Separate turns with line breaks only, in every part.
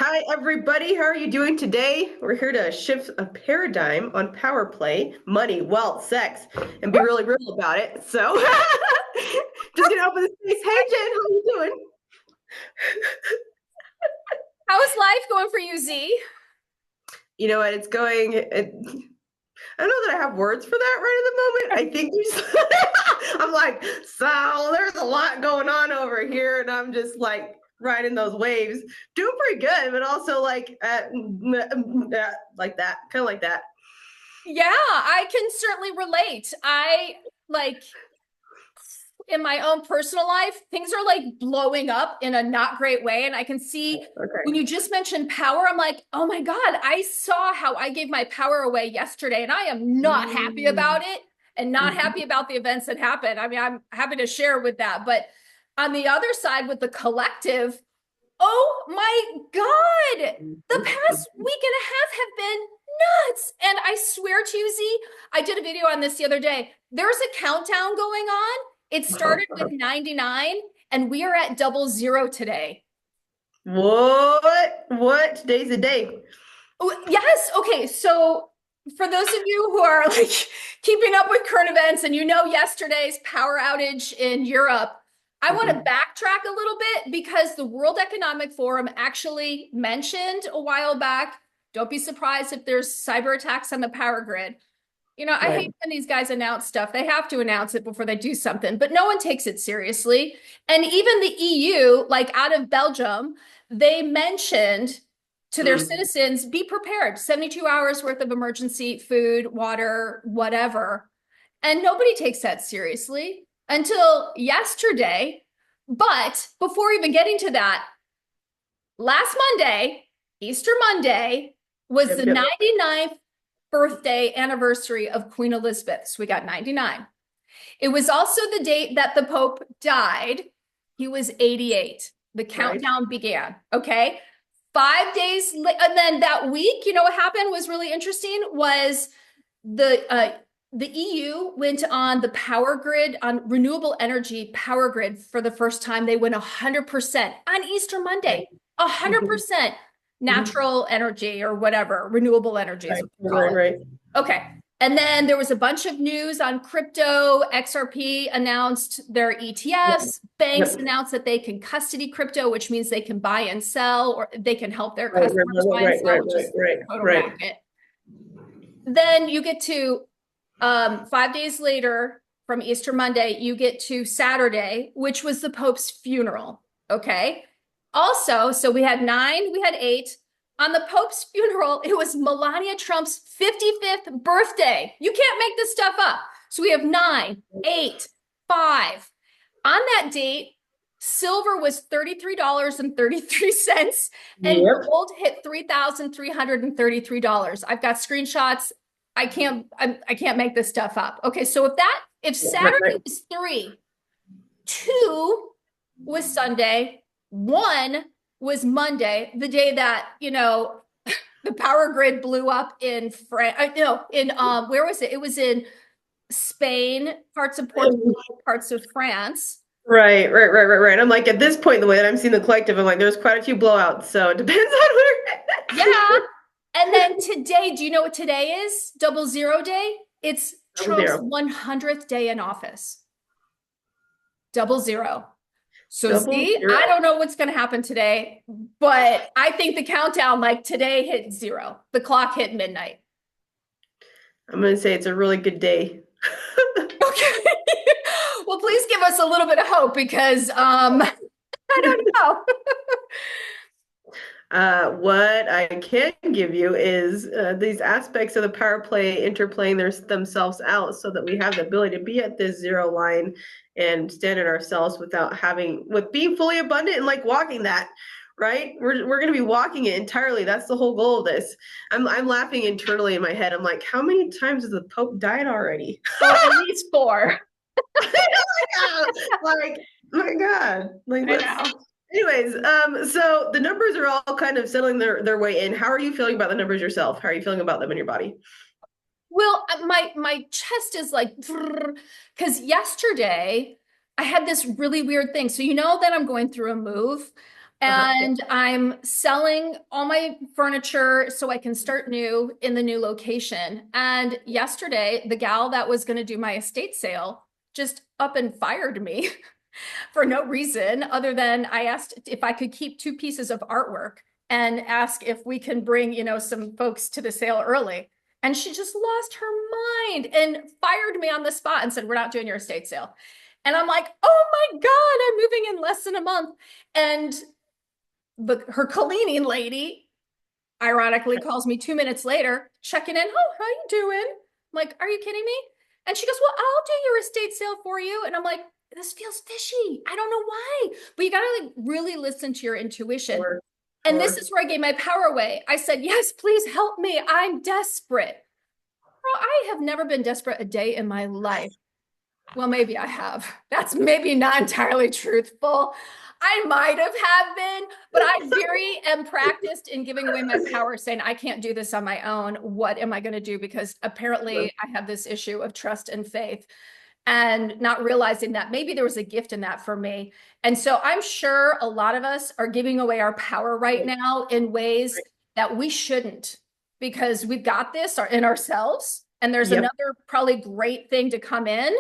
Hi, everybody. How are you doing today? We're here to shift a paradigm on power play, money, wealth, sex, and be really real about it. So, just gonna open the space. Hey, Jen, how you doing?
How's life going for you, Z?
You know what? It's going. I don't know that I have words for that right at the moment. I think I'm like, so there's a lot going on over here, and I'm just like riding those waves, doing pretty good, but also like that, kind of like that.
Yeah, I can certainly relate. I like in my own personal life, things are like blowing up in a not great way. And I can see when
Okay.
you just mentioned power, I'm like, oh my God, I saw how I gave my power away yesterday, and I am not happy
Mm.
about it and not happy about the events that happened. I mean, I'm happy to share with that. But on the other side, with the collective, oh my God, the past week and a half have been nuts. And I swear to you, Z, I did a video on this the other day. There's a countdown going on. It started with 99, and we are at 00 today.
What? What? Today's the day.
Oh, yes. Okay. So for those of you who are like keeping up with current events and you know yesterday's power outage in Europe, I want to
Mhm.
backtrack a little bit because the World Economic Forum actually mentioned a while back. Don't be surprised if there's cyber attacks on the power grid. You know, I hate
Right.
when these guys announce stuff. They have to announce it before they do something, but no one takes it seriously. And even the EU, like out of Belgium, they mentioned to their
Mm.
citizens, be prepared, 72 hours worth of emergency food, water, whatever. And nobody takes that seriously until yesterday. But before even getting to that, last Monday, Easter Monday, was
Yep,
the
yep.
99th birthday anniversary of Queen Elizabeth. So we got 99. It was also the date that the Pope died. He was 88. The
Right.
countdown began. Okay. 5 days, and then that week, you know what happened was really interesting was the EU went on the power grid on renewable energy power grid for the first time. They went 100% on Easter
Right.
Monday, 100%
Mhm.
natural energy or whatever, renewable energy is
Right.
what they call
Right.
it.
Right.
Okay. And then there was a bunch of news on crypto. XRP announced their
Yep.
ETFs. Banks
Yep.
announced that they can custody crypto, which means they can buy and sell, or they can help their
Right. Right.
customers buy and
Right.
sell,
Right.
which
Right.
is
Right.
total
Right.
racket. Then you get to 5 days later from Easter Monday, you get to Saturday, which was the Pope's funeral. Okay. Also, so we had nine, we had eight. On the Pope's funeral, it was Melania Trump's 55th birthday. You can't make this stuff up. So we have nine, eight, five. On that date, silver was $33.33 and
Yep.
gold hit $3,333. I've got screenshots. I can't make this stuff up. Okay, so if
Right.
Saturday
Right.
was three, two was Sunday, one was Monday, the day that, the power grid blew up in France. No, in where was it? It was in Spain, parts of Portugal, parts of France.
Right, right, right, right, right. I'm like, at this point, the way that I'm seeing the collective, I'm like, there's quite a few blowouts, so it depends on
Yeah.
where.
And then today, do you know what today is? 00 day? It's
Double
Trump's
zero.
100th day in office. 00. So
Double
Z, I
zero.
don't know what's going to happen today, but I think the countdown, like today hit zero. The clock hit midnight.
I'm gonna say it's a really good day.
Okay. Well, please give us a little bit of hope because I don't know.
What I can give you is these aspects of the power play interplaying themselves out so that we have the ability to be at this zero line and stand in ourselves with being fully abundant and like walking that, right? We're going to be walking it entirely. That's the whole goal of this. I'm laughing internally in my head. I'm like, how many times has the Pope died already?
Oh, at least four.
Like, my God, like
I
let's.
know.
Anyways, so the numbers are all kind of settling their way in. How are you feeling about the numbers yourself? How are you feeling about them in your body?
Well, my chest is like because yesterday I had this really weird thing. So you know that I'm going through a move.
Yeah.
And I'm selling all my furniture so I can start new in the new location. And yesterday, the gal that was going to do my estate sale just up and fired me for no reason other than I asked if I could keep two pieces of artwork and ask if we can bring, some folks to the sale early. And she just lost her mind and fired me on the spot and said, "We're not doing your estate sale." And I'm like, "Oh my God, I'm moving in less than a month." And her cleaning lady ironically calls me 2 minutes later, checking in. "Oh, how you doing?" I'm like, "Are you kidding me?" And she goes, "Well, I'll do your estate sale for you." And I'm like, "This feels fishy. I don't know why." But you gotta like really listen to your intuition.
Sure,
And this
sure.
is where I gave my power away. I said, "Yes, please help me. I'm desperate." Girl, I have never been desperate a day in my life. Well, maybe I have. That's maybe not entirely truthful. I might have been, but I very am practiced in giving away my power, saying, "I can't do this on my own. What am I going to do?" Because apparently I have this issue of trust and faith and not realizing that maybe there was a gift in that for me. And so I'm sure a lot of us are giving away our power right now in ways that we shouldn't because we've got this in ourselves. And there's
Yep.
another probably great thing to come in.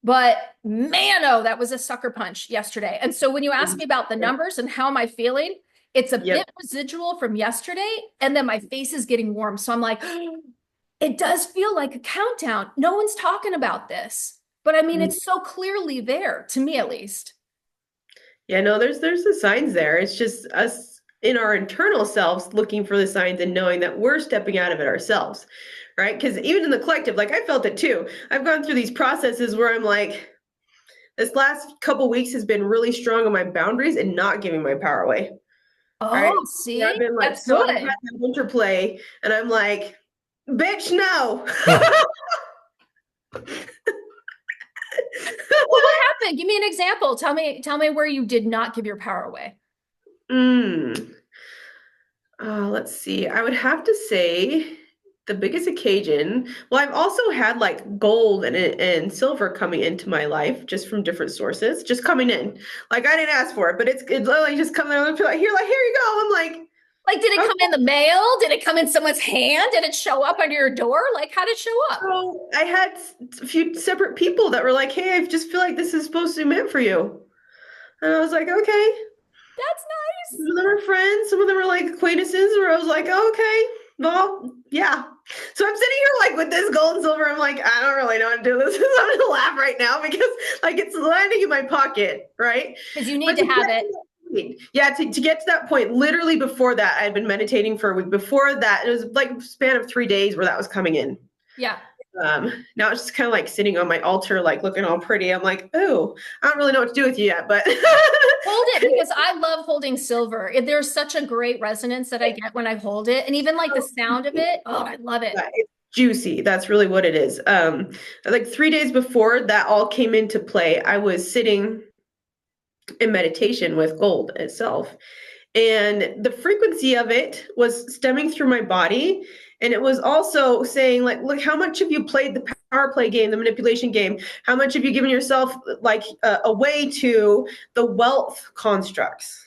But man, oh, that was a sucker punch yesterday. And so when you ask me about the numbers and how am I feeling, it's a
Yep.
bit residual from yesterday. And then my face is getting warm. So I'm like, it does feel like a countdown. No one's talking about this. But I mean, it's so clearly there, to me at least.
Yeah, no, there's the signs there. It's just us in our internal selves looking for the signs and knowing that we're stepping out of it ourselves, right? Because even in the collective, like I felt it too. I've gone through these processes where I'm like, this last couple weeks has been really strong on my boundaries and not giving my power away. Right?
Oh,
Where I've
see,
been like,
that's
so I've had
good.
that interplay, and I'm like, bitch, no.
Well, what happened? Give me an example. Tell me where you did not give your power away.
Mm. Let's see. I would have to say the biggest occasion. Well, I've also had like gold and silver coming into my life just from different sources, just coming in. Like I didn't ask for it, but it's literally just coming in. Like here, here you go. I'm like,
Like, did it
okay.
come in the mail? Did it come in someone's hand? Did it show up under your door? Like, how did it show up?
So I had a few separate people that were like, hey, I just feel like this is supposed to be meant for you. And I was like, okay.
That's
Some
nice.
of them are friends, some of them are like acquaintances, where I was like, oh, okay, well, yeah. So I'm sitting here like with this gold and silver. I'm like, I don't really know how to do this. I'm gonna laugh right now because like it's landing in my pocket, right?
Because you need
But
to
to get
have
to
it.
that point, yeah, to get to that point, literally before that, I had been meditating for a week. Before that, it was like a span of 3 days where that was coming in.
Yeah.
Now it's just kind of like sitting on my altar, like looking all pretty. I'm like, oh, I don't really know what to do with you yet, but
Hold it because I love holding silver. There's such a great resonance that I get when I hold it. And even like the sound of it. Oh, I love it.
yeah, it's juicy. That's really what it is. Like 3 days before that all came into play, I was sitting in meditation with gold itself. And the frequency of it was stemming through my body. And it was also saying, like, look, how much have you played the power play game, the manipulation game? How much have you given yourself like away to the wealth constructs?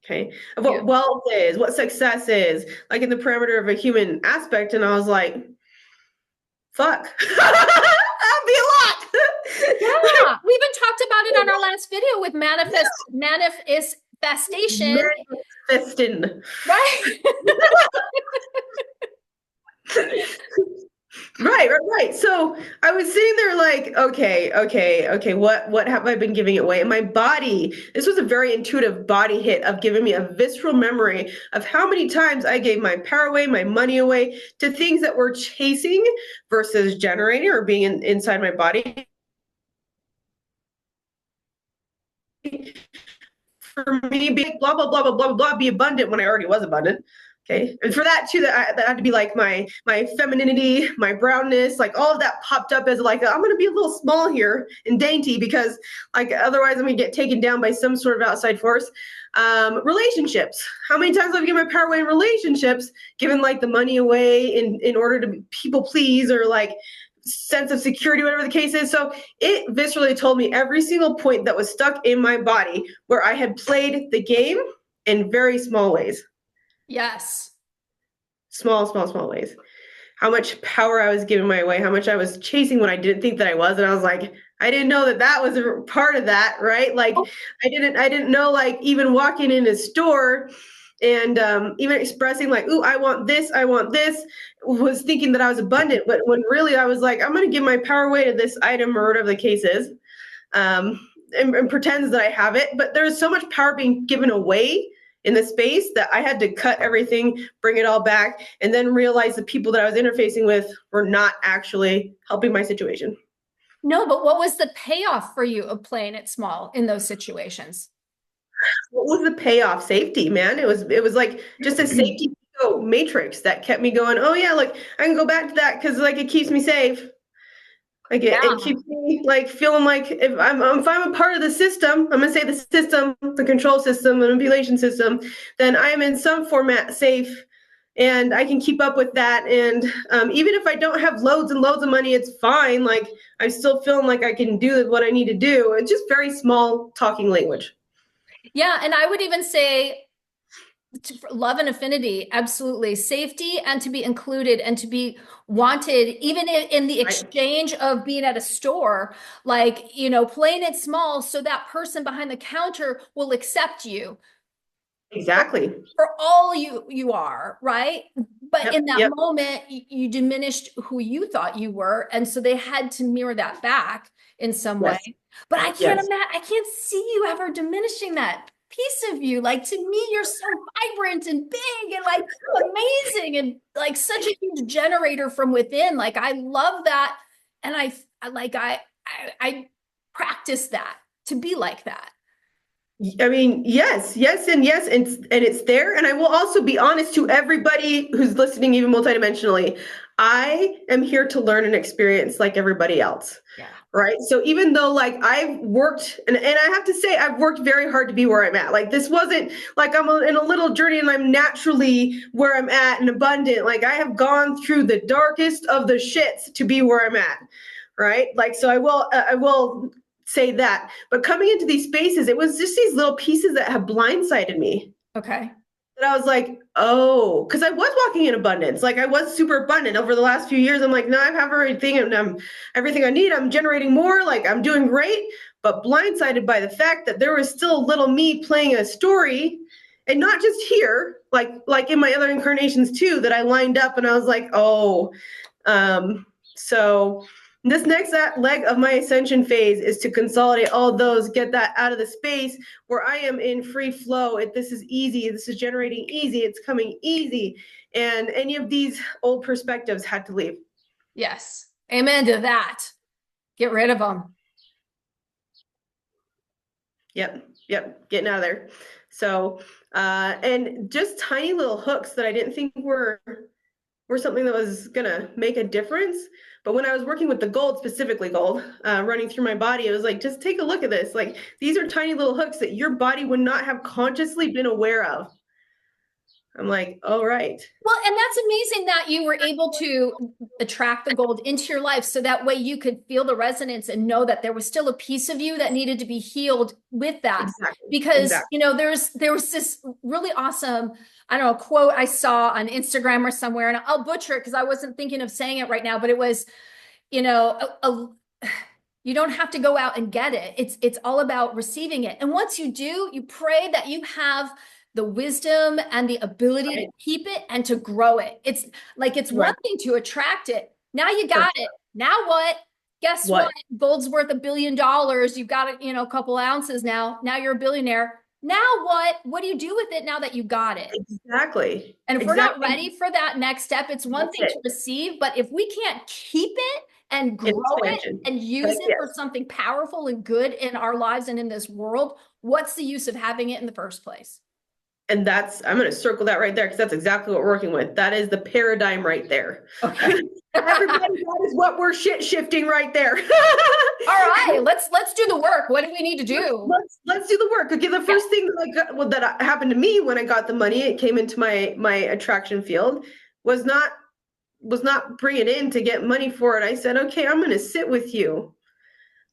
Okay, of
Yeah.
what wealth is, what success is, like in the parameter of a human aspect. And I was like, fuck, that'd be a lot.
Yeah. We even talked about it on our last video with manifestation,
Manifesting.
right?
Right. So I was sitting there like, okay, what have I been giving away? And my body, this was a very intuitive body hit of giving me a visceral memory of how many times I gave my power away, my money away to things that were chasing versus generating or being inside my body. For me, being blah blah blah blah blah blah, be abundant when I already was abundant. Okay, and for that too, that had to be like my femininity, my brownness, like all of that popped up as like I'm gonna be a little small here and dainty because like otherwise I'm gonna get taken down by some sort of outside force. Relationships. How many times have I given my power away in relationships, given like the money away in order to people please or like sense of security, whatever the case is. So it viscerally told me every single point that was stuck in my body where I had played the game in very small ways.
Yes.
Small ways. How much power I was giving my way, how much I was chasing when I didn't think that I was. And I was like, I didn't know that that was a part of that, right? Like I didn't know, like even walking in a store and even expressing like, ooh, I want this, was thinking that I was abundant. But when really I was like, I'm going to give my power away to this item or whatever the case is, and pretends that I have it. But there's so much power being given away in the space that I had to cut everything, bring it all back, and then realize the people that I was interfacing with were not actually helping my situation.
No, but what was the payoff for you of playing it small in those situations?
What was the payoff? Safety, man. It was like just a safety matrix that kept me going, oh yeah, like I can go back to that because like it keeps me safe. Like it keeps me like feeling like if I'm a part of the system, I'm gonna say the system, the control system, the manipulation system, then I am in some format safe, and I can keep up with that. And even if I don't have loads and loads of money, it's fine. Like I'm still feeling like I can do what I need to do. It's just very small talking language.
Yeah, and I would even say love and affinity, absolutely. Safety and to be included and to be wanted, even in the exchange of being at a store, like, playing it small so that person behind the counter will accept you.
Exactly.
For all you are, right? But
Yep,
in that
yep.
moment, you diminished who you thought you were. And so they had to mirror that back in some way.
Yes.
But I can't
Yes.
imagine, I can't see you ever diminishing that piece of you. Like to me, you're so vibrant and big and like amazing and like such a huge generator from within. Like I love that. And I practice that to be like that.
I mean, yes, yes, and yes, and it's there. And I will also be honest to everybody who's listening, even multidimensionally. I am here to learn and experience like everybody else.
Yeah.
Right. So even though like I've worked and I have to say I've worked very hard to be where I'm at. Like this wasn't like in a little journey and I'm naturally where I'm at and abundant. Like I have gone through the darkest of the shits to be where I'm at. Right. Like so I will say that. But coming into these spaces, it was just these little pieces that have blindsided me.
Okay.
And I was like, oh, because I was walking in abundance. Like I was super abundant over the last few years. I'm like, no, I have everything and I'm everything I need. I'm generating more. Like I'm doing great. But blindsided by the fact that there was still little me playing a story, and not just here, like in my other incarnations too, that I lined up and I was like, oh, so this next leg of my ascension phase is to consolidate all those, get that out of the space where I am in free flow. This is easy. This is generating easy. It's coming easy. And any of these old perspectives had to leave.
Yes. Amen to that. Get rid of them.
Yep. Getting out of there. So, and just tiny little hooks that I didn't think were something that was going to make a difference. But when I was working with the gold, specifically gold, running through my body, it was like, just take a look at this. Like these are tiny little hooks that your body would not have consciously been aware of. I'm like, all right.
Well, and that's amazing that you were able to attract the gold into your life so that way you could feel the resonance and know that there was still a piece of you that needed to be healed with that.
Exactly.
Because, there was this really awesome, I don't know, quote I saw on Instagram or somewhere, and I'll butcher it because I wasn't thinking of saying it right now, but it was, you don't have to go out and get it. It's all about receiving it. And once you do, you pray that you have the wisdom and the ability to keep it and to grow it. It's like, it's one thing to attract it. Now you got it. Now what? Guess what? Gold's worth $1 billion. You've got it, a couple ounces now. Now you're a billionaire. Now what? What do you do with it now that you got it?
Exactly.
And if we're not ready for that next step, it's one thing to receive, but if we can't keep it and grow it and use it for something powerful and good in our lives and in this world, what's the use of having it in the first place?
And I'm going to circle that right there because that's exactly what we're working with. That is the paradigm right there.
Okay.
Everybody, that is what we're shifting right there.
All right, let's do the work. What do we need to do?
Let's do the work. Okay, the first thing that happened to me when I got the money, it came into my attraction field, was not was not bringing in to get money for it, I said, okay, I'm going to sit with you.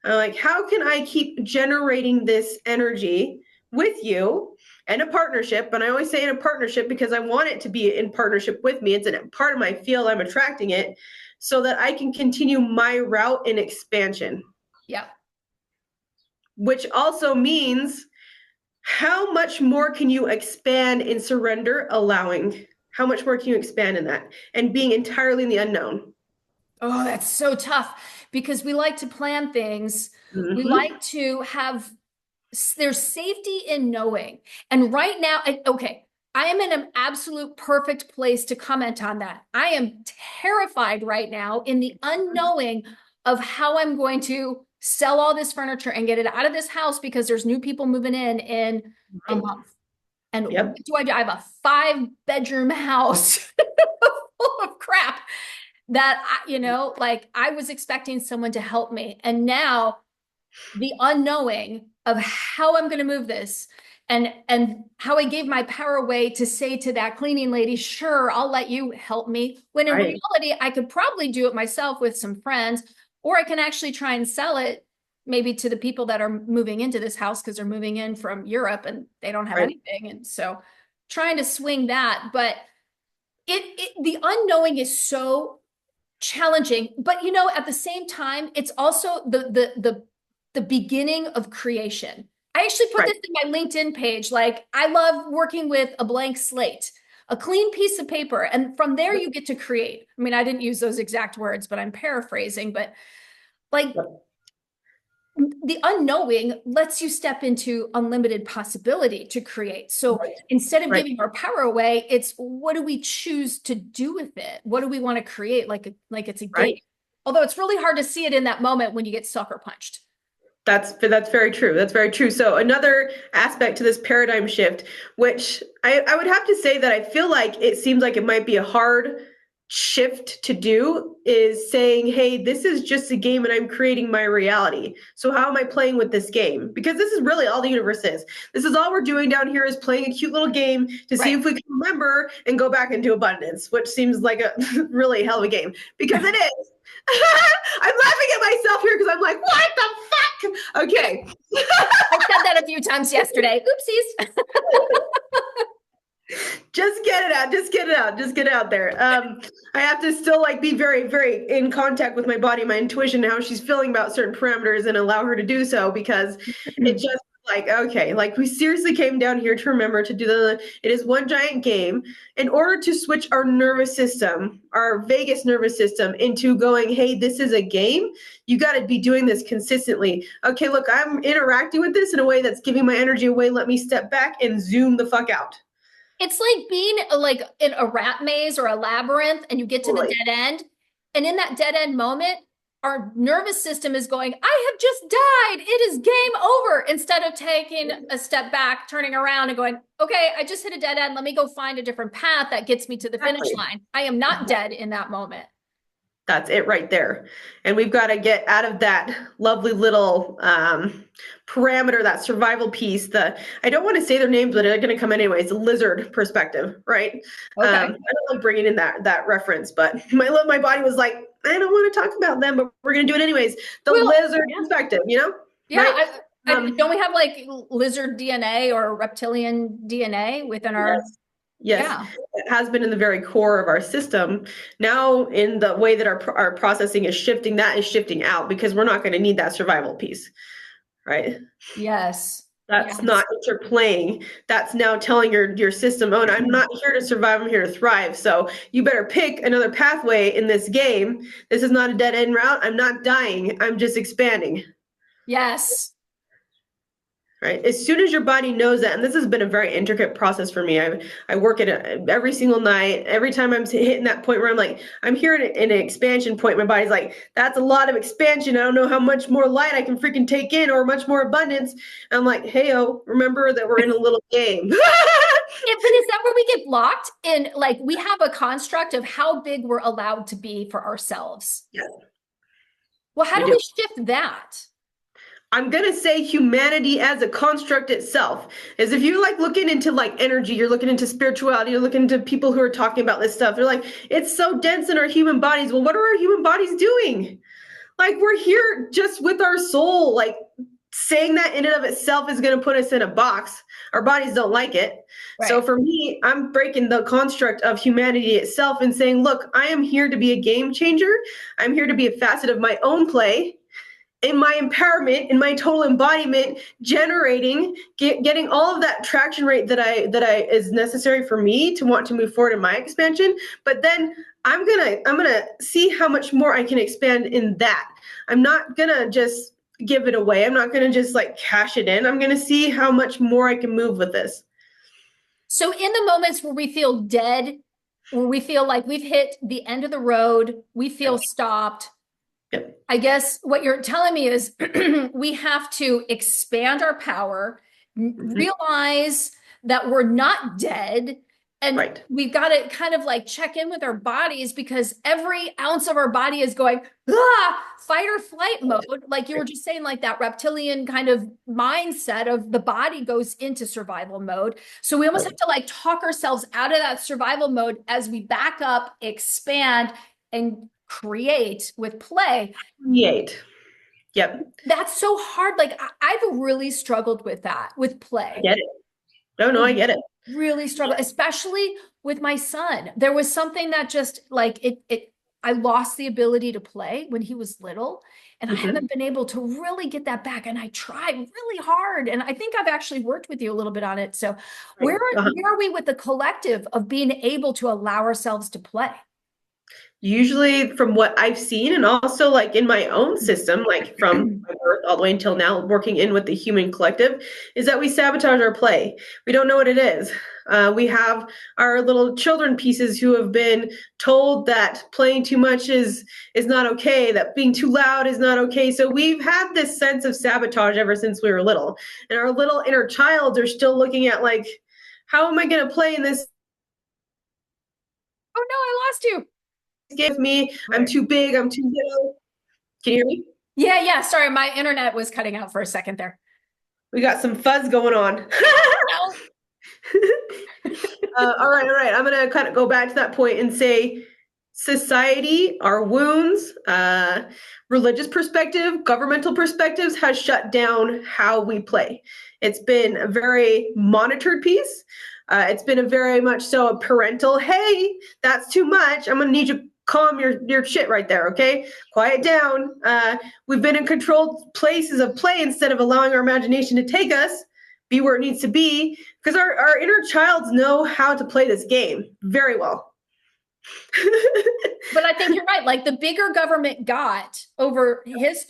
I'm like, how can I keep generating this energy with you and a partnership? And I always say in a partnership because I want it to be in partnership with me. It's a part of my field. I'm attracting it so that I can continue my route in expansion.
Yeah.
Which also means how much more can you expand in surrender, allowing? How much more can you expand in that and being entirely in the unknown?
Oh, that's so tough because we like to plan things. We
Mm-hmm.
like to have, there's safety in knowing. And right now, okay, I am in an absolute perfect place to comment on that. I am terrified right now in the unknowing of how I'm going to sell all this furniture and get it out of this house because there's new people moving in a month. And
Yep.
what do I do? I have a 5-bedroom house full of crap that like I was expecting someone to help me. And now the unknowing of how I'm going to move this and how I gave my power away to say to that cleaning lady, sure, I'll let you help me. When in
Right.
reality, I could probably do it myself with some friends, or I can actually try and sell it maybe to the people that are moving into this house because they're moving in from Europe and they don't have
Right.
anything. And so trying to swing that, but the unknowing is so challenging, but at the same time, it's also the beginning of creation. I actually put
Right.
this in my LinkedIn page. Like, I love working with a blank slate, a clean piece of paper, and from there you get to create. I mean, I didn't use those exact words, but I'm paraphrasing. But like, the unknowing lets you step into unlimited possibility to create. So
Right.
instead of
Right.
giving our power away, it's what do we choose to do with it? What do we want to create like it's a game?
Right.
Although it's really hard to see it in that moment when you get sucker punched.
That's very true. That's very true. So another aspect to this paradigm shift, which I would have to say that I feel like it seems like it might be a hard shift to do, is saying, hey, this is just a game and I'm creating my reality. So how am I playing with this game? Because this is really all the universe is. This is all we're doing down here is playing a cute little game to see
Right.
if we can remember and go back into abundance, which seems like a really hell of a game because it is. I'm laughing at myself here because I'm like, what the fuck? Okay.
I said that a few times yesterday. Oopsies.
Just get it out. Just get it out. Just get it out there. I have to still like be very, very in contact with my body, my intuition, how she's feeling about certain parameters and allow her to do so because it just like, okay, like we seriously came down here to remember to do it is one giant game. In order to switch our nervous system, our vagus nervous system into going, hey, this is a game, you got to be doing this consistently. Okay, look, I'm interacting with this in a way that's giving my energy away. Let me step back and zoom the fuck out.
It's like being like in a rat maze or a labyrinth and you get to the
Totally.
dead end. And in that dead end moment, our nervous system is going, I have just died. It is game over. Instead of taking a step back, turning around and going, okay, I just hit a dead end. Let me go find a different path that gets me to the finish
Exactly.
line. I am not dead in that moment.
That's it right there. And we've got to get out of that lovely little parameter, that survival piece. I don't want to say their names, but they're going to come anyways. The lizard perspective, right? I
Okay.
don't like bringing in that reference, but my body was like, I don't want to talk about them, but we're going to do it anyways. The
Well,
lizard
yeah.
perspective,
Yeah.
right?
Don't we have like lizard DNA or reptilian DNA within our,
Yes. Yes,
yeah.
it has been in the very core of our system. Now, in the way that our processing is shifting, that is shifting out because we're not going to need that survival piece, right?
Yes.
That's
Yes.
not interplaying. That's now telling your system, oh, I'm not here to survive. I'm here to thrive. So you better pick another pathway in this game. This is not a dead end route. I'm not dying. I'm just expanding.
Yes.
Right. As soon as your body knows that, and this has been a very intricate process for me. I work at it every single night. Every time I'm hitting that point where I'm like, I'm here in an expansion point. My body's like, that's a lot of expansion. I don't know how much more light I can freaking take in, or much more abundance. And I'm like, hey, remember that we're in a little game.
Yeah, but is that where we get blocked? And like we have a construct of how big we're allowed to be for ourselves.
Yes,
Well, how
we
do
do.
we shift that?
I'm gonna say humanity as a construct itself. Is if you're like looking into like energy, you're looking into spirituality, you're looking into people who are talking about this stuff. They're like, it's so dense in our human bodies. Well, what are our human bodies doing? Like we're here just with our soul. Like saying that in and of itself is gonna put us in a box. Our bodies don't like it. So
Right.
for me, I'm breaking the construct of humanity itself and saying, look, I am here to be a game changer. I'm here to be a facet of my own play in my empowerment, in my total embodiment, generating, getting all of that traction rate that I is necessary for me to want to move forward in my expansion. But then I'm gonna see how much more I can expand in that. I'm not gonna just give it away. I'm not gonna just like cash it in. I'm gonna see how much more I can move with this.
So in the moments where we feel dead, where we feel like we've hit the end of the road, we feel stopped,
Yep.
I guess what you're telling me is we have to expand our power,
Mhm.
realize that we're not dead, and
Right.
we've got to kind of like check in with our bodies because every ounce of our body is going, ah, fight or flight mode. Like you were just saying, like that reptilian kind of mindset of the body goes into survival mode. So we almost
Right.
have to like talk ourselves out of that survival mode as we back up, expand, and create with play.
Create. Yep.
That's so hard. Like I've really struggled with that with
I
play.
get it. No, I get it.
Really struggle, especially with my son. There was something that just like I lost the ability to play when he was little, and I
Mhm.
haven't been able to really get that back. And I tried really hard. And I think I've actually worked with you a little bit on it. So
Right.
where are we with the collective of being able to allow ourselves to play?
Usually from what I've seen and also like in my own system, like from my birth all the way until now, working in with the human collective, is that we sabotage our play. We don't know what it is. We have our little children pieces who have been told that playing too much is not okay, that being too loud is not okay. So we've had this sense of sabotage ever since we were little. And our little inner childs are still looking at like, how am I going to play in this
Oh no, I lost you.
game with me? I'm
Right.
too big, I'm too little. Can you hear me?
Yeah, yeah. Sorry, my internet was cutting out for a second there.
We got some fuzz going on.
No.
All right, all right. I'm going to kind of go back to that point and say society, our wounds, religious perspective, governmental perspectives has shut down how we play. It's been a very monitored piece. It's been a very much so a parental, hey, that's too much. I'm going to need you to calm your shit right there, okay? Quiet down. We've been in controlled places of play instead of allowing our imagination to take us, be where it needs to be, because our inner childs know how to play this game very well.
But I think you're right. Like the bigger government got over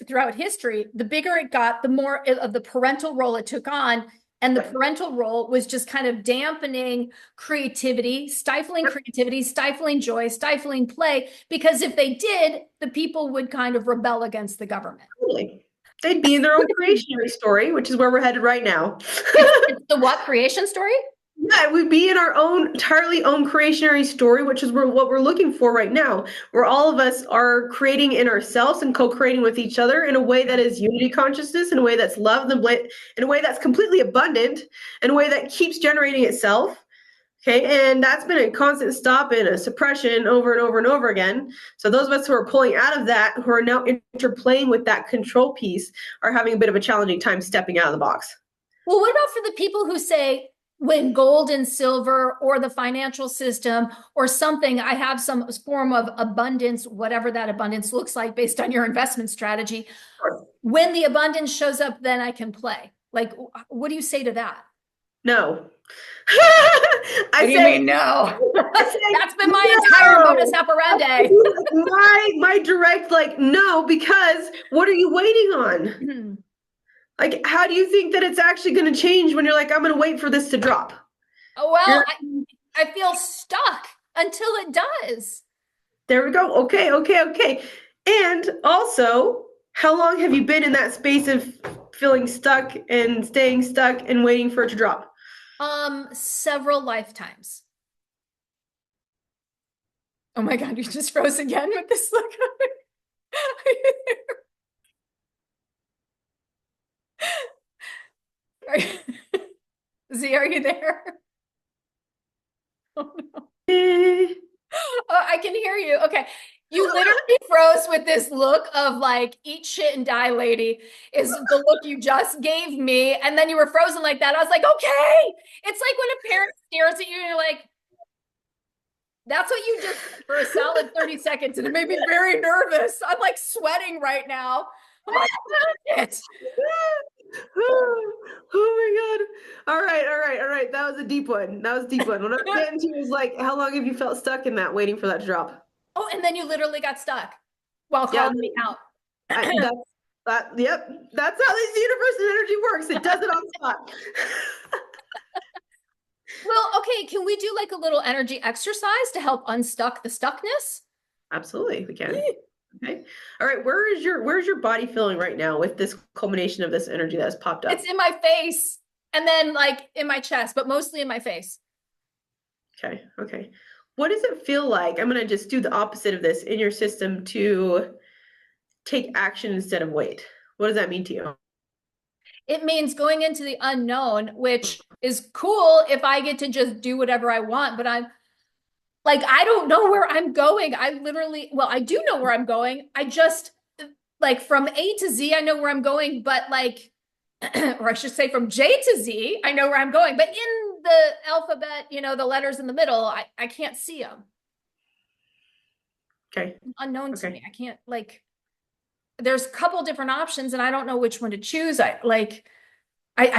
throughout history, the bigger it got, the more of the parental role it took on. And the parental role was just kind of dampening creativity, stifling joy, stifling play. Because if they did, the people would kind of rebel against the government.
Totally. They'd be in their own creationary story, which is where we're headed right now.
It's the what creation story?
Yeah, we'd be in our own entirely own creationary story, which is what we're looking for right now, where all of us are creating in ourselves and co-creating with each other in a way that is unity consciousness, in a way that's love, in a way that's completely abundant, in a way that keeps generating itself. Okay, and that's been a constant stop and a suppression over and over and over again. So those of us who are pulling out of that, who are now interplaying with that control piece, are having a bit of a challenging time stepping out of the box.
Well, what about for the people who say, when gold and silver or the financial system or something, I have some form of abundance, whatever that abundance looks like based on your investment strategy. When the abundance shows up, then I can play. Like, what do you say to that?
No.
What do you mean, no? That's been my entire modus operandi.
my direct like no, because what are you waiting on? Like, how do you think that it's actually going to change when you're like, I'm going to wait for this to drop?
Well, I feel stuck until it does.
There we go. Okay, okay, okay. And also, how long have you been in that space of feeling stuck and staying stuck and waiting for it to drop?
Several lifetimes. Oh my God, you just froze again with this look. Are you- Z, are you there? Oh, no.
Eh.
Oh, I can hear you. Okay. You literally froze with this look of like, eat shit and die, lady, is the look you just gave me. And then you were frozen like that. I was like, okay. It's like when a parent stares at you and you're like, that's what you just did for a solid 30 seconds. And it made me very nervous. I'm like sweating right now. I'm like, it.
Oh my God. All right, all right, all right. That was a deep one. That was a deep one. What I'm getting to is like, how long have you felt stuck in that, waiting for that to drop?
Oh, and then you literally got stuck while
Yeah,
calling me out.
that's that. Yep, that's how this universe and energy works. It does it on the spot.
Well, okay, can we do like a little energy exercise to help unstuck the stuckness?
Absolutely, we can. Okay. All right. Where's your body feeling right now with this culmination of this energy that's popped up?
It's in my face and then like in my chest, but mostly in my face.
Okay. Okay. What does it feel like? I'm gonna just do the opposite of this in your system to take action instead of wait. What does that mean to you?
It means going into the unknown, which is cool if I get to just do whatever I want, but I'm like, I don't know where I'm going. I literally, well, I do know where I'm going. I just like from A to Z, I know where I'm going, but like, or I should say from J to Z, I know where I'm going. But in the alphabet, you know, the letters in the middle, I can't see them.
Okay.
Unknown to
Okay.
me. I can't like, there's a couple different options and I don't know which one to choose. I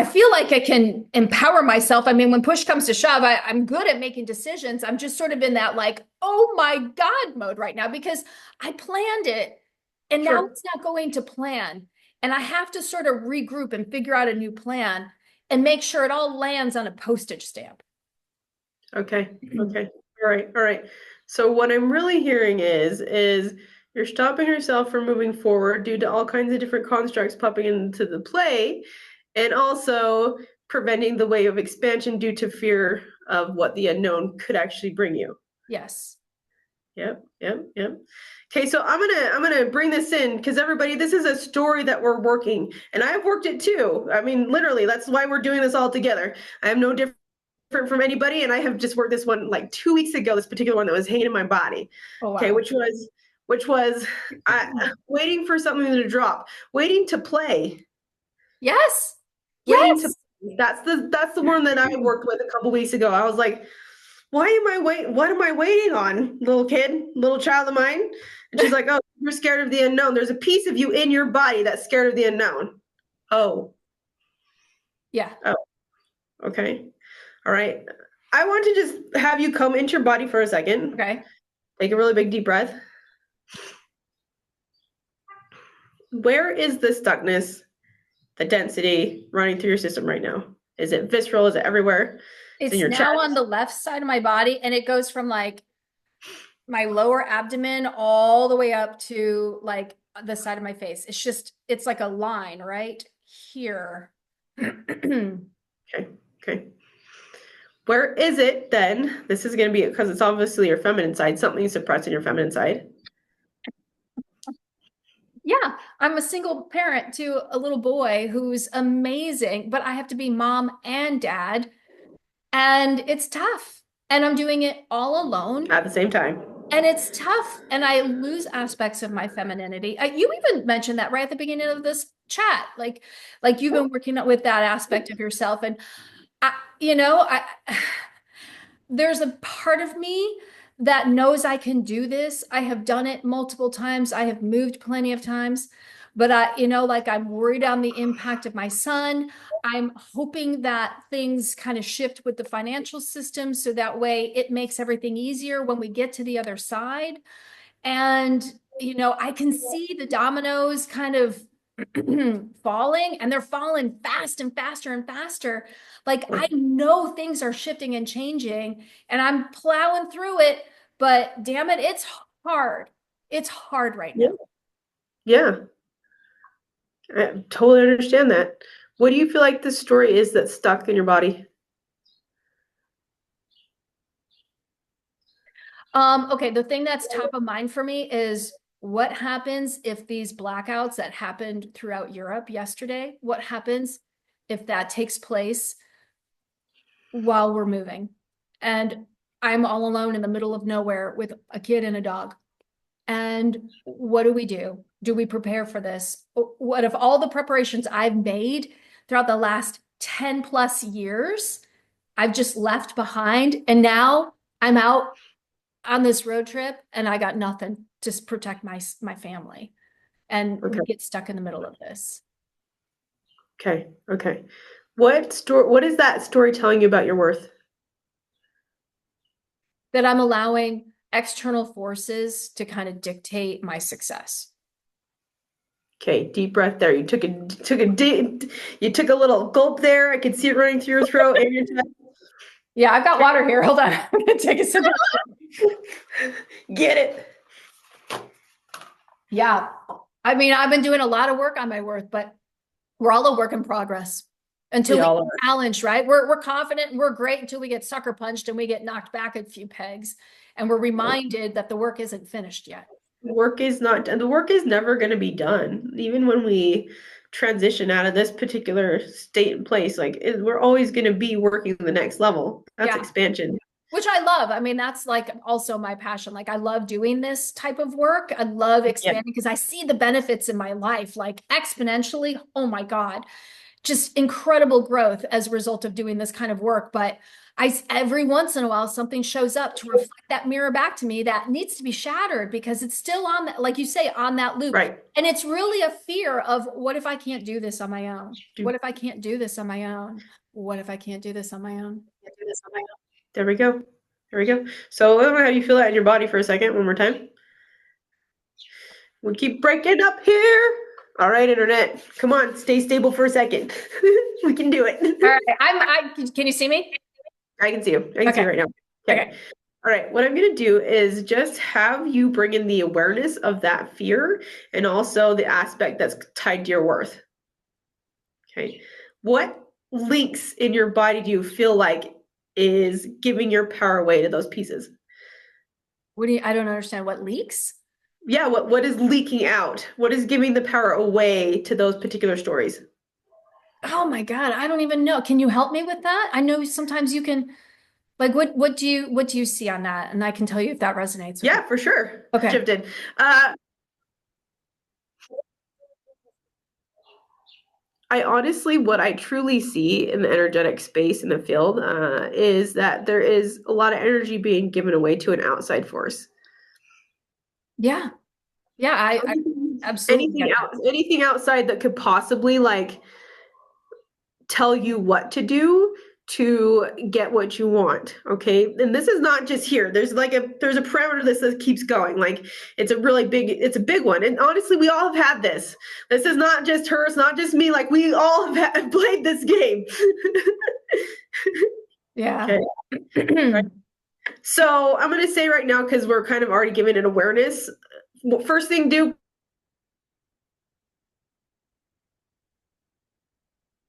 feel like I can empower myself. I mean, when push comes to shove, I'm good at making decisions. I'm just sort of in that like, oh my God mode right now because I planned it and now
Sure.
it's not going to plan. And I have to sort of regroup and figure out a new plan and make sure it all lands on a postage stamp.
Okay. Okay. All right. All right. So what I'm really hearing is you're stopping yourself from moving forward due to all kinds of different constructs popping into the play, and also preventing the wave of expansion due to fear of what the unknown could actually bring you.
Yes.
Yep, yep, yep. Okay, so I'm gonna bring this in because everybody, this is a story that we're working, and I've worked it too. I mean, literally, that's why we're doing this all together. I am no different from anybody, and I have just worked this one like 2 weeks ago. This particular one that was hanging in my body.
Oh,
Okay,
wow.
which was waiting for something to drop, waiting to play,
Yes.
waiting to.
Yes.
That's the one that I worked with a couple weeks ago. I was like, why am I wait? What am I waiting on, little kid, little child of mine? And she's like, oh, you're scared of the unknown. There's a piece of you in your body that's scared of the unknown. Oh,
Yeah.
oh, okay. All right. I want to just have you come into your body for a second.
Okay.
Take a really big deep breath. Where is the stuckness, the density running through your system right now? Is it visceral? Is it everywhere? It's in
It's
your chest.
now on the left side of my body and it goes from like my lower abdomen all the way up to like the side of my face. It's just, it's like a line right here.
Okay. Okay. Where is it then? This is going to be because it's obviously your feminine side, something you suppress in your feminine side.
Yeah, I'm a single parent to a little boy who's amazing, but I have to be mom and dad, and it's tough. And I'm doing it all alone.
At the same time.
And it's tough, and I lose aspects of my femininity. You even mentioned that right at the beginning of this chat, like you've been working with that aspect of yourself, and I, you know, I there's a part of me that knows I can do this. I have done it multiple times. I have moved plenty of times, but like I'm worried on the impact of my son. I'm hoping that things kind of shift with the financial system so that way it makes everything easier when we get to the other side. And, I can see the dominoes kind of falling and they're falling fast and faster and faster. Like I know things are shifting and changing and I'm plowing through it, but damn it, it's hard. It's hard right now.
Yeah, I totally understand that. What do you feel like the story is that's stuck in your body?
Okay, the thing that's top of mind for me is what happens if these blackouts that happened throughout Europe yesterday, what happens if that takes place while we're moving? And I'm all alone in the middle of nowhere with a kid and a dog. And what do we do? Do we prepare for this? What if all the preparations I've made throughout the last 10 plus years, I've just left behind, and now I'm out on this road trip and I got nothing to protect my family, and
Okay.
we get stuck in the middle of this.
Okay. Okay. What is that story telling you about your worth?
That I'm allowing external forces to kind of dictate my success.
Okay, deep breath there. You took a little gulp there. I could see it running through your throat and your chest.
Yeah, I've got water here. Hold on. I'm gonna take a sip.
Get it.
Yeah. I mean, I've been doing a lot of work on my worth, but we're all a work in progress until we
all
get
are.
challenged, right? We're confident and we're great until we get sucker punched and we get knocked back a few pegs. And we're reminded that the work isn't finished yet.
The work is never going to be done. Even when we transition out of this particular state and place, we're always going to be working the next level. That's
Yeah.
expansion.
Which I love. I mean, that's like also my passion. Like, I love doing this type of work. I love expanding because I see the benefits in my life, like exponentially. Oh my God, just incredible growth as a result of doing this kind of work. But every once in a while, something shows up to reflect that mirror back to me that needs to be shattered because it's still on that, like you say, on that loop.
Right.
And it's really a fear of, what if I can't do this on my own? What if I can't do this on my own? What if I can't do this on my own?
There we go. There we go. So let me know how you feel that in your body for a second. One more time. We keep breaking up here. All right, internet. Come on, stay stable for a second. We can do it.
All right. Can you see me?
I can see you. I can see you right now. Okay. All right. What I'm going to do is just have you bring in the awareness of that fear and also the aspect that's tied to your worth. Okay. What links in your body do you feel like is giving your power away to those pieces?
I don't understand. What leaks?
Yeah, what is leaking out? What is giving the power away to those particular stories?
Oh my God, I don't even know. Can you help me with that? I know sometimes you can, like, what do you see on that? And I can tell you if that resonates with
Yeah,
you.
for sure.
Okay.
Shifted. I honestly, what I truly see in the energetic space in the field is that there is a lot of energy being given away to an outside force.
Yeah. Yeah, I absolutely
anything outside that could possibly tell you what to do to get what you want. Okay. And this is not just here. There's a parameter that keeps going. Like it's a big one. And honestly, we all have had this. This is not just her. It's not just me. Like we all have played this game.
Yeah.
Okay. Right. So I'm going to say right now, because we're kind of already giving it awareness. First thing, do.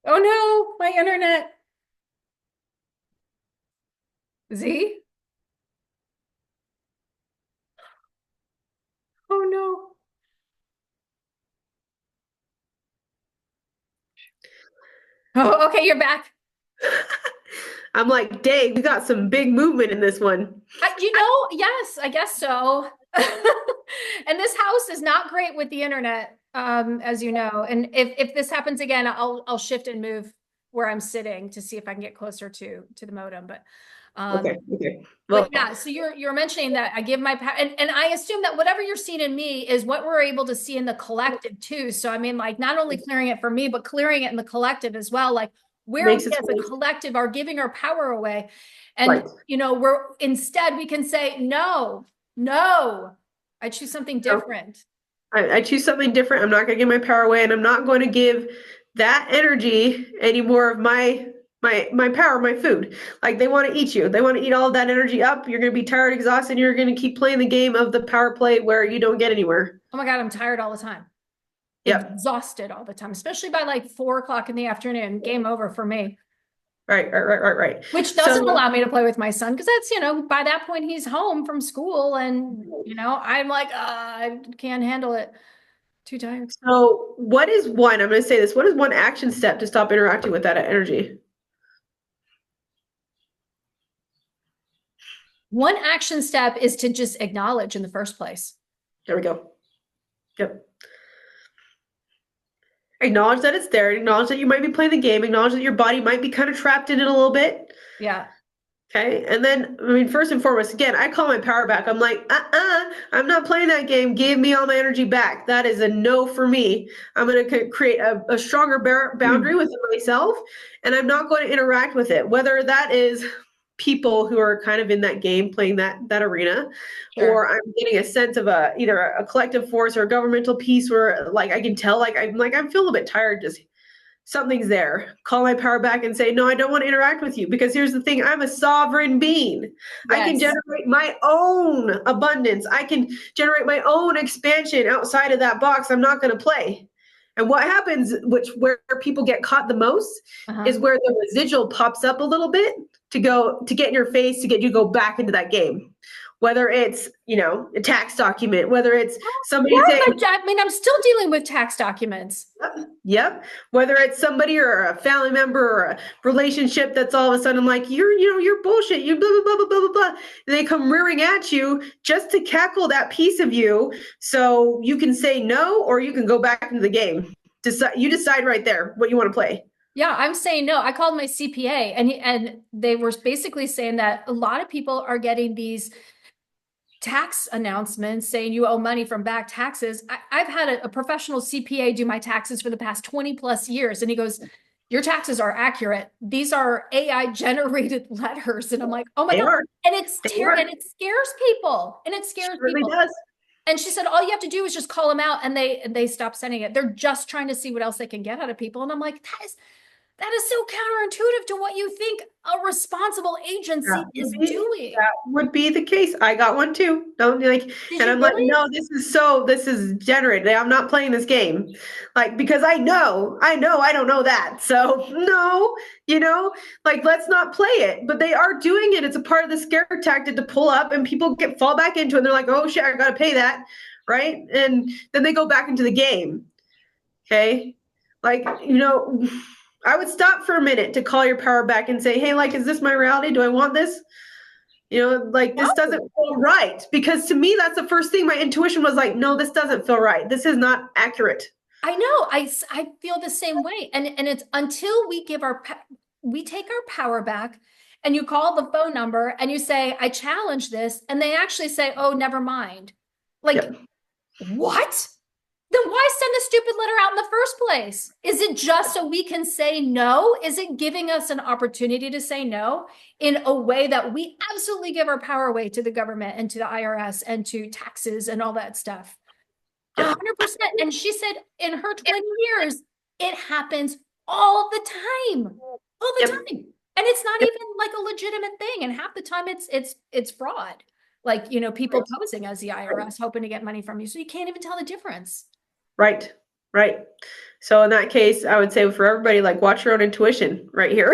Oh no, my internet. Z? Oh no. Oh, okay, you're back.
I'm like, dang, we got some big movement in this one.
Yes, I guess so. And this house is not great with the internet, as you know. And if this happens again, I'll shift and move where I'm sitting to see if I can get closer to the modem. But
Okay. Well,
but yeah, so you're mentioning that I give and I assume that whatever you're seeing in me is what we're able to see in the collective too. So I mean, like not only clearing it for me, but clearing it in the collective as well. Like where we as a collective are giving our power away. And instead we can say, no, I choose something different.
I choose something different. I'm not going to give my power away, and I'm not going to give that energy any more of my power, my food. Like they want to eat you. They want to eat all of that energy up. You're going to be tired, exhausted. You're going to keep playing the game of the power play where you don't get anywhere.
Oh my God, I'm tired all the time. Exhausted all the time, especially by like 4 o'clock in the afternoon. Game over for me.
Right.
Which
So,
doesn't allow me to play with my son because that's, by that point he's home from school and, I'm like, I can't handle it. Too tired.
so what is one, I'm going to say this, what is one action step to stop interacting with that energy?
One action step is to just acknowledge in the first place.
There we go. Yep. Acknowledge that it's there. Acknowledge that you might be playing the game. Acknowledge that your body might be kind of trapped in it a little bit.
Yeah.
Okay. And then, I mean, first and foremost, again, I call my power back. I'm like, I'm not playing that game. Give me all my energy back. That is a no for me. I'm going to create a stronger boundary within myself, and I'm not going to interact with it. Whether that is people who are kind of in that game playing that arena,
Sure.
or I'm getting a sense of either a collective force or a governmental piece where like I can tell I'm feeling a bit tired, just something's there. Call my power back and say, no, I don't want to interact with you, because here's the thing, I'm a sovereign being. I can
Yes.
generate my own abundance. I can generate my own expansion outside of that box. I'm not going to play. And what happens, where people get caught the most, is where the residual pops up a little bit to get in your face, to get you to go back into that game. Whether it's, a tax document, whether it's somebody saying,
I mean, I'm still dealing with tax documents.
Yep. Whether it's somebody or a family member or a relationship that's all of a sudden like, you're bullshit, you blah, blah, blah, blah, blah, blah, blah. And they come rearing at you just to cackle that piece of you so you can say no, or you can go back into the game. You decide right there what you want to play.
Yeah, I'm saying no. I called my CPA and they were basically saying that a lot of people are getting these tax announcements saying you owe money from back taxes. I've had a professional CPA do my taxes for the past 20 plus years. And he goes, your taxes are accurate. These are AI generated letters. And I'm like, oh my God. And it scares people. And it scares people. Does. And she said, all you have to do is just call them out, and they stop sending it. They're just trying to see what else they can get out of people. And I'm like, that is so counterintuitive to what you think a responsible agency is doing.
That would be the case. I got one too. Don't like, and I'm like, no, this is generated. I'm not playing this game. Like, because I know I don't know that. So no, let's not play it. But they are doing it. It's a part of the scare tactic to pull up, and people fall back into it. And they're like, oh shit, I got to pay that. Right. And then they go back into the game. Okay. I would stop for a minute to call your power back and say, hey, is this my reality? Do I want this? This doesn't feel right. Because to me, that's the first thing. My intuition was like, no, this doesn't feel right. This is not accurate.
I know. I feel the same way. And it's until we we take our power back, and you call the phone number and you say, I challenge this. And they actually say, oh, never mind. What? Then why send the stupid letter out in the first place? Is it just so we can say no? Is it giving us an opportunity to say no in a way that we absolutely give our power away to the government and to the IRS and to taxes and all that stuff? 100%. And she said in her 20 years, it happens all the time, And it's not even like a legitimate thing. And half the time it's fraud. People posing as the IRS, hoping to get money from you. So you can't even tell the difference.
Right. So in that case, I would say for everybody, watch your own intuition right here.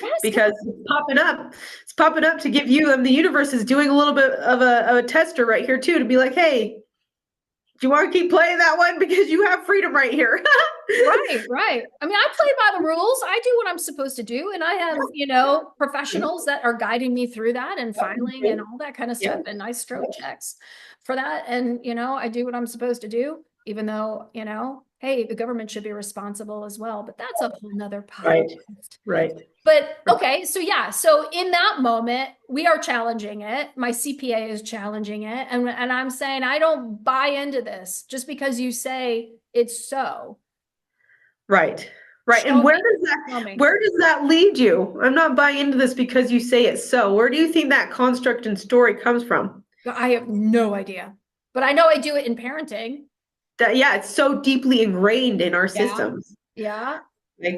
Yes, because it's popping up to give you, the universe is doing a little bit of a tester right here too, to be like, hey, do you want to keep playing that one? Because you have freedom right here.
Right. I mean, I play by the rules. I do what I'm supposed to do. And I have, professionals that are guiding me through that and filing and all that kind of stuff. And I stroke checks for that. And, I do what I'm supposed to do, even though, hey, the government should be responsible as well. But that's a whole nother podcast.
Right.
But okay, so yeah, so in that moment, we are challenging it. My CPA is challenging it. And I'm saying, I don't buy into this just because you say it's so.
Right. And where does that lead you? I'm not buying into this because you say it's so. Where do you think that construct and story comes from?
I have no idea. But I know I do it in parenting.
It's so deeply ingrained in our systems.
Yeah.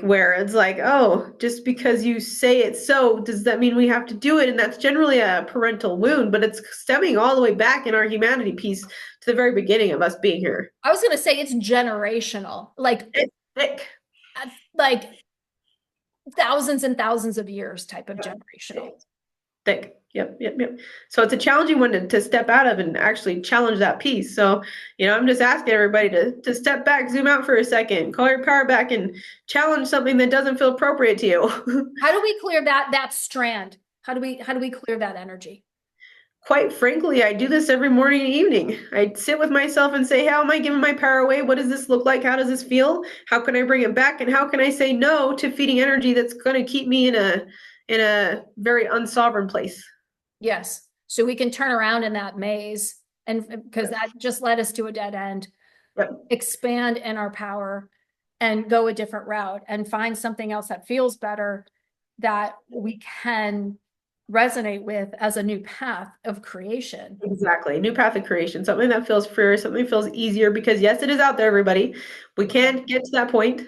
Where it's like, oh, just because you say it's so, does that mean we have to do it? And that's generally a parental wound, but it's stemming all the way back in our humanity piece to the very beginning of us being here.
I was going to say it's generational.
It's thick.
thousands and thousands of years type of generational.
Thick. Yep. So it's a challenging one to step out of and actually challenge that piece. So, I'm just asking everybody to step back, zoom out for a second, call your power back and challenge something that doesn't feel appropriate to you.
How do we clear that strand? How do we clear that energy?
Quite frankly, I do this every morning and evening. I sit with myself and say, how am I giving my power away? What does this look like? How does this feel? How can I bring it back? And how can I say no to feeding energy that's going to keep me in a very unsovereign place?
Yes. So we can turn around in that maze, and because that just led us to a dead end, expand in our power and go a different route and find something else that feels better that we can resonate with as a new path of creation.
Exactly. New path of creation, something that feels freer, something that feels easier, because yes, it is out there, everybody. We can't get to that point.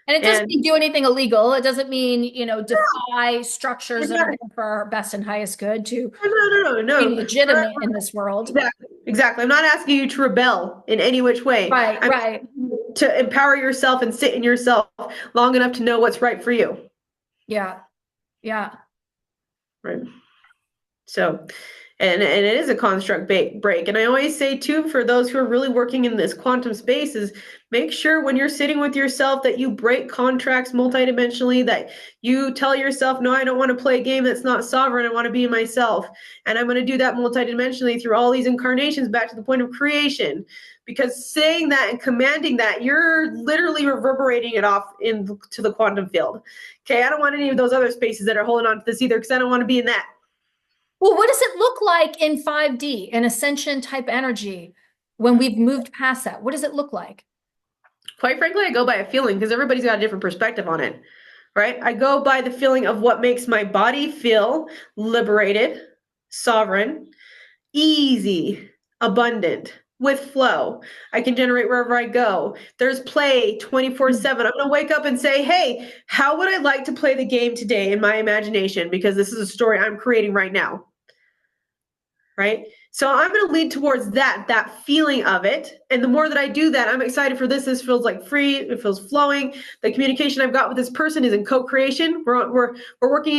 And it doesn't mean do anything illegal. It doesn't mean, defy structures that are there for our best and highest good to
no.
be legitimate in this world.
Exactly. I'm not asking you to rebel in any which way.
Right.
To empower yourself and sit in yourself long enough to know what's right for you.
Yeah.
Right. So, and it is a construct break. And I always say too, for those who are really working in this quantum space, is make sure when you're sitting with yourself that you break contracts multidimensionally, that you tell yourself, no, I don't want to play a game that's not sovereign. I want to be myself. And I'm going to do that multidimensionally through all these incarnations back to the point of creation. Because saying that and commanding that, you're literally reverberating it off into the quantum field. Okay, I don't want any of those other spaces that are holding on to this either, because I don't want to be in that.
Well, what does it look like in 5D, in ascension type energy, when we've moved past that? What does it look like?
Quite frankly, I go by a feeling, because everybody's got a different perspective on it, right? I go by the feeling of what makes my body feel liberated, sovereign, easy, abundant, with flow. I can generate wherever I go. There's play 24/7. I'm going to wake up and say, hey, how would I like to play the game today in my imagination? Because this is a story I'm creating right now. Right? So I'm going to lead towards that feeling of it. And the more that I do that, I'm excited for this. This feels like free. It feels flowing. The communication I've got with this person is in co-creation. We're working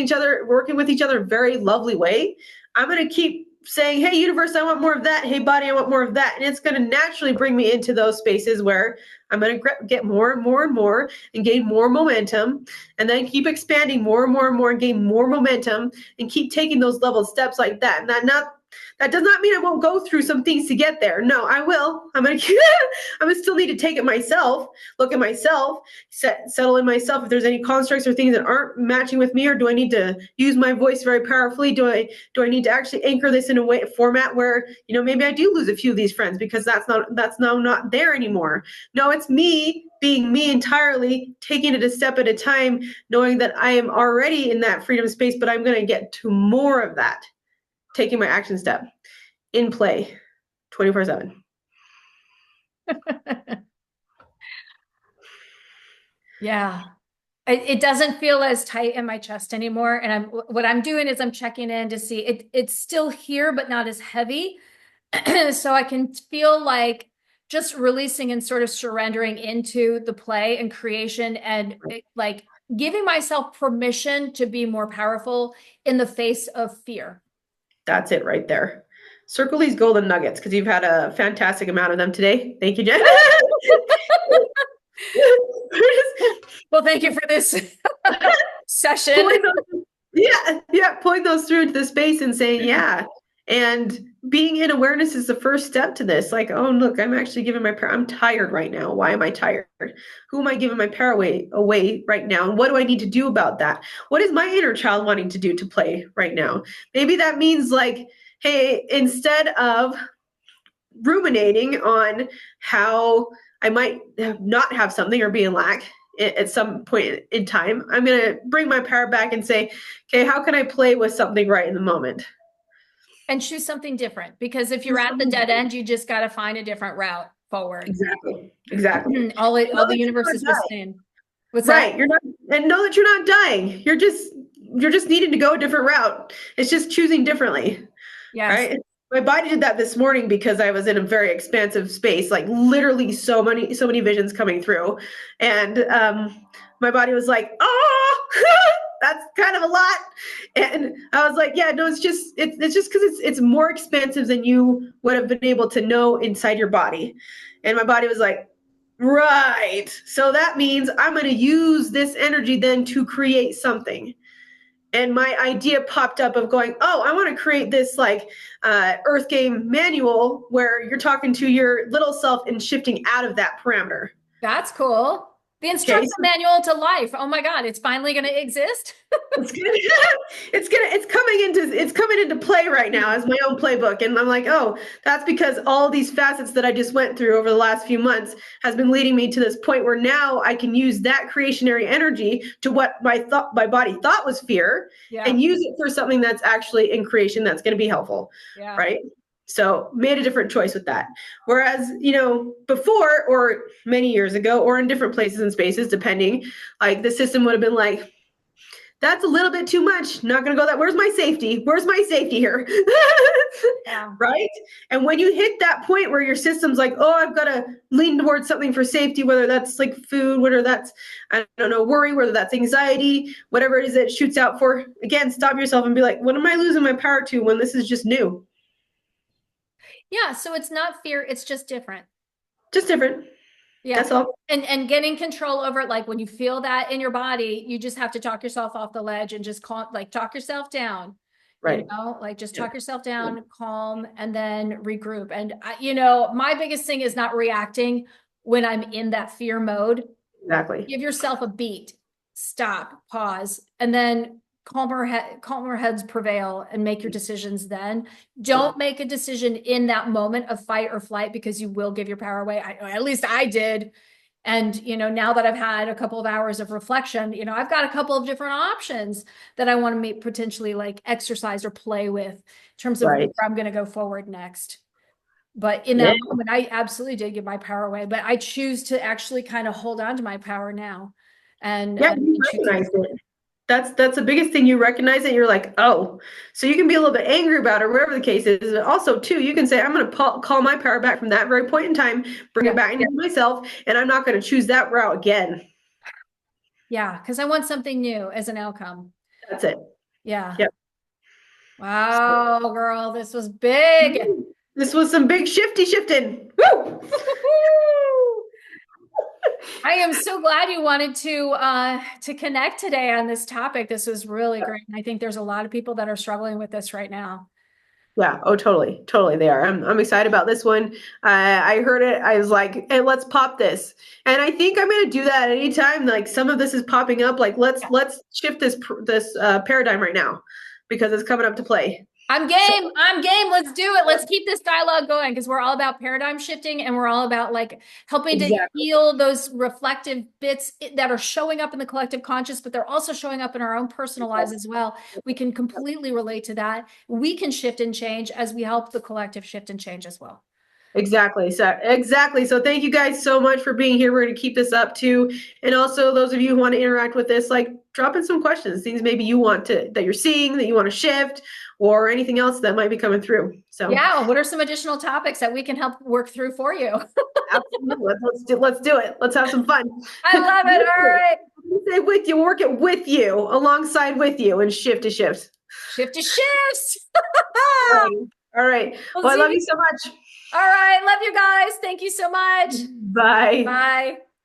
with each other in a very lovely way. I'm going to keep saying, hey, universe, I want more of that. Hey, body, I want more of that. And it's going to naturally bring me into those spaces where I'm going to get more and more and more and gain more momentum, and then keep expanding more and more and more and gain more momentum and keep taking those level steps like that. And that does not mean I won't go through some things to get there. No, I will. I'm going to still need to take it myself, look at myself, settle in myself. If there's any constructs or things that aren't matching with me, or do I need to use my voice very powerfully? Do I need to actually anchor this in a format where, maybe I do lose a few of these friends because that's now not there anymore. No, it's me being me entirely, taking it a step at a time, knowing that I am already in that freedom space, but I'm going to get to more of that. Taking my action step in play 24/7.
Yeah. It doesn't feel as tight in my chest anymore. And what I'm doing is I'm checking in to see it's still here, but not as heavy. So I can feel like just releasing and sort of surrendering into the play and creation, and like giving myself permission to be more powerful in the face of fear.
That's it right there. Circle these golden nuggets, because you've had a fantastic amount of them today. Thank you, Jen.
Well, thank you for this session.
Pulling those through into the space and saying, yeah. And being in awareness is the first step to this. Like, oh, look, I'm actually giving my power. I'm tired right now. Why am I tired? Who am I giving my power away right now? And what do I need to do about that? What is my inner child wanting to do to play right now? Maybe that means like, hey, instead of ruminating on how I might not have something or be in lack at some point in time, I'm going to bring my power back and say, okay, how can I play with something right in the moment?
And choose something different, because if you're at the dead end, you just got to find a different route forward.
Exactly.
All the universe is saying. What's
right.
that?
You're not, and know that you're not dying. You're just needing to go a different route. It's just choosing differently.
Yes.
Right. My body did that this morning because I was in a very expansive space, like literally so many visions coming through. And my body was like, oh, that's kind of a lot. And I was like, yeah, no, it's just because it's more expensive than you would have been able to know inside your body. And my body was like, right. So that means I'm going to use this energy then to create something. And my idea popped up of going, oh, I want to create this like Earth game manual where you're talking to your little self and shifting out of that parameter.
That's cool. The
Okay,
instruction manual to life. Oh my God, it's finally going to exist.
it's gonna, it's coming into play right now as my own playbook. And I'm like, oh, that's because all these facets that I just went through over the last few months has been leading me to this point where now I can use that creationary energy to what my body thought was fear,
Yeah.
and use it for something that's actually in creation that's going to be helpful.
Yeah.
Right. So made a different choice with that. Whereas, before or many years ago or in different places and spaces, depending, like the system would have been like, that's a little bit too much. Not going to go that. Where's my safety? Where's my safety here?
Yeah.
Right. And when you hit that point where your system's like, oh, I've got to lean towards something for safety, whether that's like food, whether that's, I don't know, worry, whether that's anxiety, whatever it is that it shoots out for, again, stop yourself and be like, what am I losing my power to when this is just new?
Yeah. So it's not fear. It's just different.
Just different.
Yeah.
That's all.
And getting control over it. Like when you feel that in your body, you just have to talk yourself off the ledge and just talk yourself down.
Right.
Like just
Yeah.
talk yourself down, calm, and then regroup. And my biggest thing is not reacting when I'm in that fear mode.
Exactly.
Give yourself a beat, stop, pause, and then calmer heads prevail and make your decisions then. Don't make a decision in that moment of fight or flight because you will give your power away. At least I did. And, now that I've had a couple of hours of reflection, I've got a couple of different options that I want to make potentially like exercise or play with in terms of
Right.
where I'm going to go forward next. But in that moment, I absolutely did give my power away, but I choose to actually kind of hold on to my power now. And
You recognize it. That's the biggest thing. You recognize it. You're like, oh, so you can be a little bit angry about it, or whatever the case is. But also, too, you can say, I'm going to call my power back from that very point in time, bring it back into myself, and I'm not going to choose that route again.
Yeah, because I want something new as an outcome.
That's it.
Yeah.
Yep.
Wow, girl, this was big.
This was some big shifting. Woo!
I am so glad you wanted to connect today on this topic. This was really great. And I think there's a lot of people that are struggling with this right now.
Yeah. Oh, totally. They are. I'm excited about this one. I heard it. I was like, hey, let's pop this. And I think I'm going to do that anytime. Like some of this is popping up. Like let's shift this paradigm right now because it's coming up to play.
I'm game. I'm game. Let's do it. Let's keep this dialogue going because we're all about paradigm shifting and we're all about like helping to heal those reflective bits that are showing up in the collective conscious, but they're also showing up in our own personal lives as well. We can completely relate to that. We can shift and change as we help the collective shift and change as well.
Exactly. So thank you guys so much for being here. We're going to keep this up too. And also those of you who want to interact with this, like drop in some questions, things maybe you want that you're seeing that you want to shift or anything else that might be coming through. So
yeah, what are some additional topics that we can help work through for you?
Absolutely. Let's do it. Let's have some fun.
I love it. All right.
Stay with you, work it with you, alongside with you, and shift to shifts.
Shift to shifts.
All right. Well, I love you so much.
All right. Love you guys. Thank you so much.
Bye.
Bye.